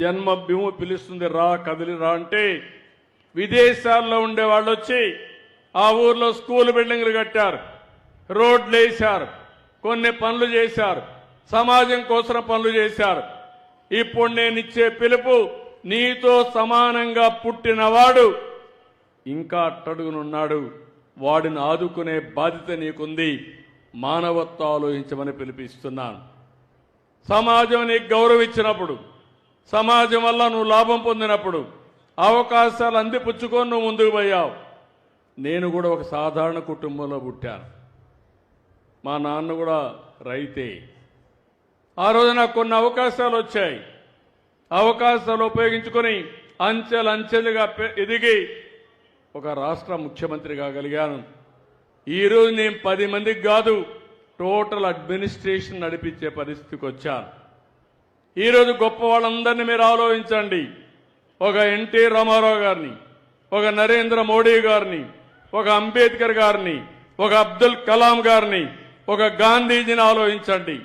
జన్మభూమి పిలుస్తుంది రా కదిలి రా అంటే విదేశాల్లో ఉండే వాళ్ళు వచ్చి ఆ ఊర్లో స్కూల్ బిల్డింగ్లు కట్టారు, రోడ్లు వేశారు, కొన్ని పనులు చేశారు, సమాజం కోసం పనులు చేశారు. ఇప్పుడు నేను ఇచ్చే పిలుపు నీతో సమానంగా పుట్టినవాడు ఇంకా అట్టడుగునున్నాడు, వాడిని ఆదుకునే బాధ్యత నీకుంది. మానవత్వం ఆలోచించమని పిలిపిస్తున్నాను. సమాజం నీకు గౌరవం ఇచ్చినప్పుడు, సమాజం వల్ల నువ్వు లాభం పొందినప్పుడు అవకాశాలు అందిపుచ్చుకొని నువ్వు ముందుకు పోయావు. నేను కూడా ఒక సాధారణ కుటుంబంలో పుట్టాను. మా నాన్న కూడా రైతే. ఆ రోజు నాకు కొన్ని అవకాశాలు వచ్చాయి. అవకాశాలు ఉపయోగించుకొని అంచెలంచెలుగా ఎదిగి ఒక రాష్ట్ర ముఖ్యమంత్రి కాగలిగాను. ఈరోజు నేను 10 మందికి కాదు, టోటల్ అడ్మినిస్ట్రేషన్ నడిపించే పరిస్థితికి వచ్చాను. ఈరోజు గొప్ప వాళ్ళందరినీ మీరు ఆలోచించండి. ఒక ఎన్టీ రామారావు గారిని, ఒక నరేంద్ర మోడీ గారిని, ఒక అంబేద్కర్ గారిని, ఒక అబ్దుల్ కలాం గారిని, ఒక గాంధీజీని ఆలోచించండి.